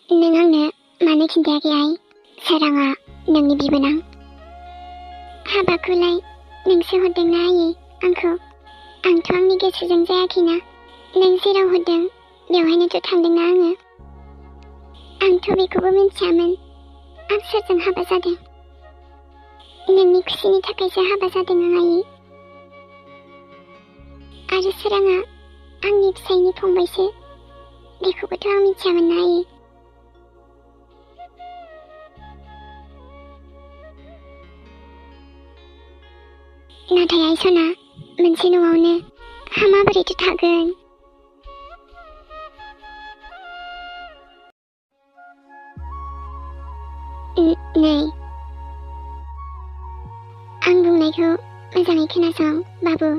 नों आंनो मानो खिन्थायाखै आइ? सोराङा नोंनि बिबोनां। हाबाखौलाय नोंसो हरदोंना आयै आंखौ? आंथ' आंनि गोसोजों जायाखैना। नों जेराव हरदों बेवहायनोथ' थांदोंना आङो। आंथ' बेखौबो मिन्थियामोन आं सोरजों हाबा जादों। नोंनि खुसिनि थाखायसो हाबा जादों आं आयै। आरो सोराङा आंनि फिसायनि फंबायसो, बेखौबोथ' आं मिथियामोन ना आयै। नाथाय आइ सना, मोनसे न'आवनो हा माबोरैथो थागोन? नै आं बुंनायखौ मोजाङै खोनासं बाबु।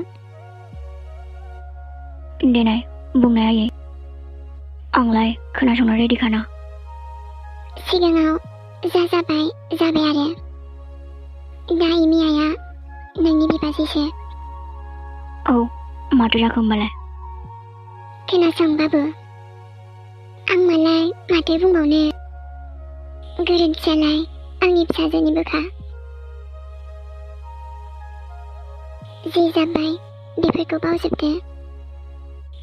देनाय बुंनाय आयै, आंलाय खोनासंनो रेडिखाना। सिगाङाव जा जाबाय आरो दा इमि आइया नोंनि बिबाजैसो। औ, माथो जाखो होमबालाय? खोनासं बाबु, आं मालाय माथो बुंबावनो, गोरोन्थियालाय आंनि फिसाजोनिबोखा। जि जाबाय बेफोरखौ बावजोबदो।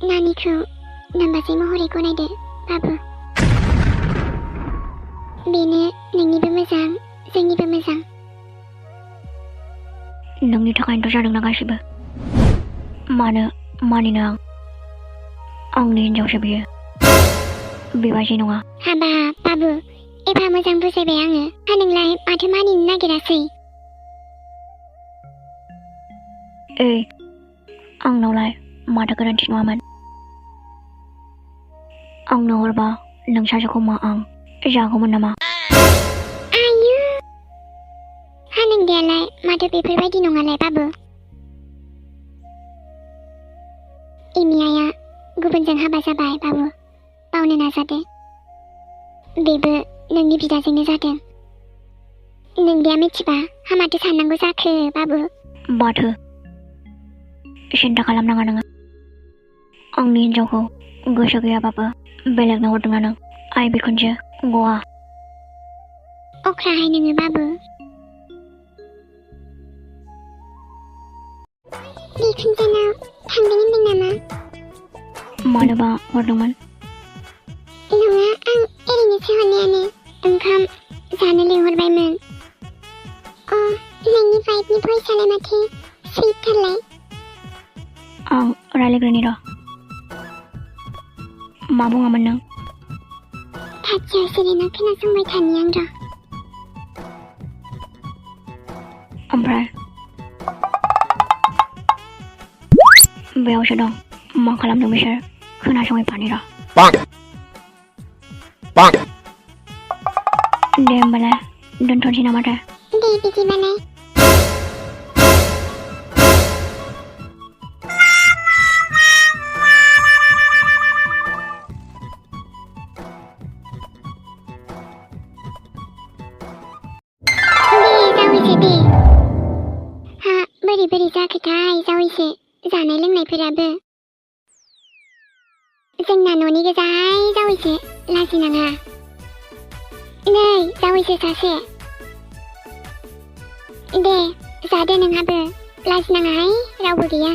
नानिखौ नोमबाजै महरै गनायदो बाबु। बेनो नोंनिबो मोजां, जोंनिबो मोजां। नोंनि थाखायनोथ' जादोंना गासिबो। मानो मानिनो आं? आंनि हिनजावसो बियो, बिबाजै नङा। हाबाब बाबु, एफा मोजां बुजायबाय आङो, हा नोंलाय माथो मानिनो नागिरासै? आंनावलाय माथो गोरोन्थि नङामोन? आंनो हरबा नों सासेखौ मा आं जागौमोन नामा? आयु, हा नोंदायालाय माथो बेफोरबायदि नङालाय बाबु। इमि आइया गुबुनजों हाबा जाबाय बाबु, बावनो नाजादो। बेबो नोंनि बिदाजोंनो जादों। नोंदाया मिथिबा हामाथो साननांगौ जाखो बाबु। माथो सिन्था खालामनाङा नोङो। आंनि हिनजावखौ गोसो गैयाबाबो बेलेगनो हरदोंना नों, आइ बिखुनजो गवा। अख्राहाय नोङो बाबु। बिखुनजोनाव थांदों होनदों नामा? मानोबा हरदोंमोन? नङा, आं ओरैनोसो हरनायानो। ओंखाम जानो लिंहरबायमोन। नोंनि बाइकनि भइसआलाय माथो सुइटथारलाय। आं रायलायग्रोनि र'। मा बुङामोन नों? खाथियाव जिरायना खोनासंबाय थानि आं र'। ओमफ्राय बेयावसो दं, मा खालामदों बिसोर? खोनासंहैफानि र'। दे होमबालाय दोनथ'नोसै नामाथाय? दे बिदिबालाय। दे हा बोरै बोरै जाखोथाय जावैसो, जानाय लोंनायफोराबो। जोंना न'नि गोजाहाय जावैसो, लाजिनाङा। नै जावैसो सासे, दे जादो नोंहाबो, लाजिनाङाहाय रावबो गैया।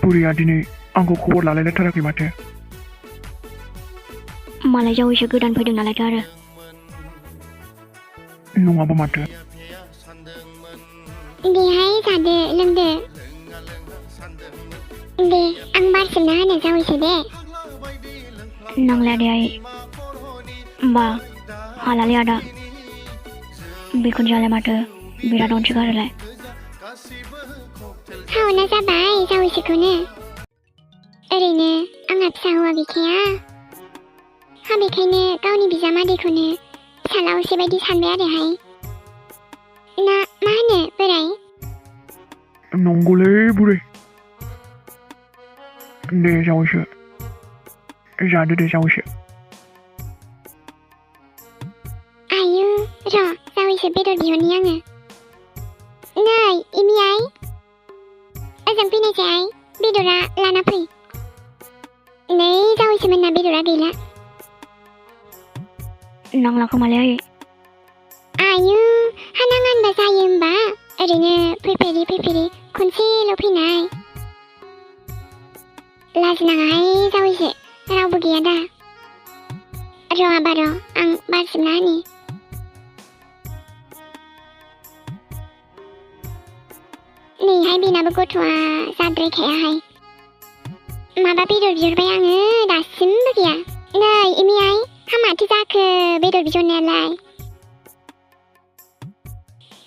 बुरैया दिनै आंखौ खबर लालायलायथाराखै माथो। मालाय जावैसो गोदान फैदों नालायथो आरो। नङाबा माथो। देहाय जादो लोंदो। दे आं बारसोमना होनो जावैसो दे। नांलाया दे आइ। बा हालालै आदा, बिखुनजोआलाय माथो बिराद अनसोगारोलाय। हावना जाबाय जावैसोखौनो। ओरैनो आंहा फिसा हौवा गैखाया, हा बेखायनो गावनि बिजामादैखौनो फिसाला असे बायदि सानबाय आरोहाय। ना मा होनो बोराय? नंगौलै बुरै। दे जावैसो, जादो दे जावैसो। आयु र' जावैसो बेदर बिहरनि आङो। नै इमि आइ, ओजों फैनायसाय आइ, बेदरा लाना फै। नै जावैसो मोनना बेदरा गैला। नंला खोमालै आयु हानाङानबा जायो होमबा ओरैनो फैफेरि खनसेल' फैनाय लाजिनाङाहाय जावैसो रावबो गैया दा र' आं बारसिमना होनि नैहाय बेनाबो गथ'आ जाद्रायखायाहाय माबा बेदर बिहरबाय आङो दासिमबो गैया नै एमिआइ हा माथो जाखो बेदर बिहरनायालाय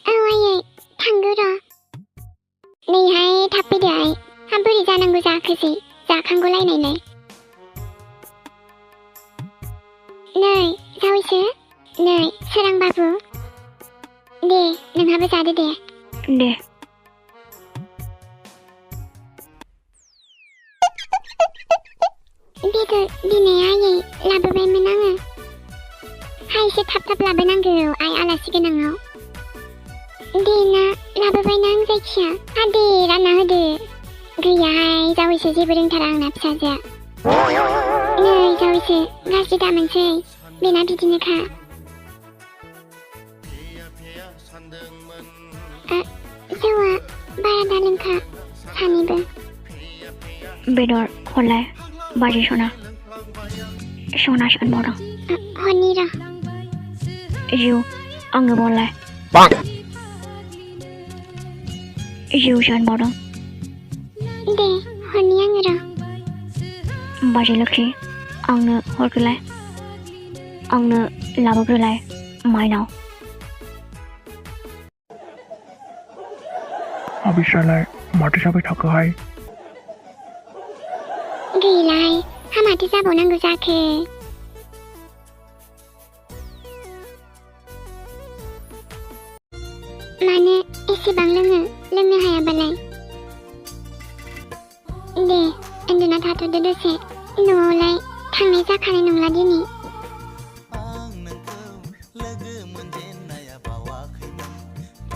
औ आयै थांगौ र' नैहाय थाब फैदो आइ हा बोरै जानांगौ जाखोसै जाखांगौलायनायलाय नै जावैसो नै सोरां बाबु दे नोंहाबो जादो दे बेदर दिनै आयै लाबोबायमोन आङो हा एसे थाब लाबोनांगौ आइ आलासि गोनाङाव दे ना लाबोबायना आं जायखिया हा दे रानना होदो गैयाहाय जावैसो जेबो रोंथारा आंना फिसाजोआ नै जावैसो गाज्रि दामोनसै बेना बिदिनोखा जौआ बारा दालोंखा सानैबो बेदर हरलाय बाजै सना सनासो होनबावदों हरनि र' जिउ आंनोबो हरलाय जिउसो होनबावदों दे हरनि आङो र' बाजै लोक्षि आंनो हरग्रोलाय आंनो लाबोग्रोलाय माइनाव आबिस्रालाय माथो जाबाय थाखोहाय गैलाहाय हा माथो जाबावनांगौ जाखो मानो एसेबां लोंनो हायाबालाय दे उन्दुना थाथ'दो दसे न'आवलाय थांनाय जाखानाय नंला दिनै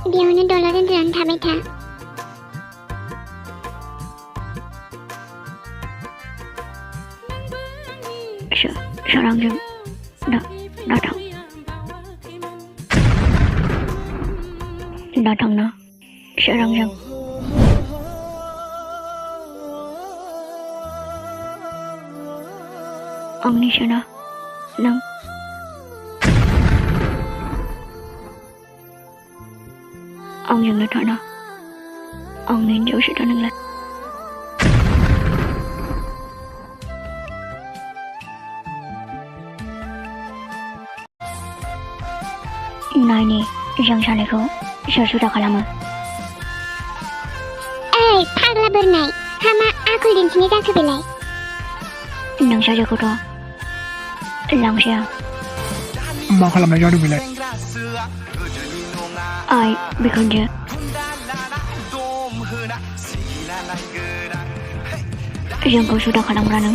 बेयावनो दलर उन्दुनानै थाबाय था सोरांजों दाथांना सोरांजों आंनि सोना नों आंजोंनो थाना आंनि हिन्जावसो दा नोंलाय नायनि जों सानैखौ सोर जुदा खालामो ओइ फाग्ला बोरनाय हा मा आखल दिन्थिनाय जाखो बेलाय नोंसाजोखौथ' लांसै आं मा खालामनाय जादों बेलाय आइ बिखुनजो जोंखौ जुदा खालामग्रा नों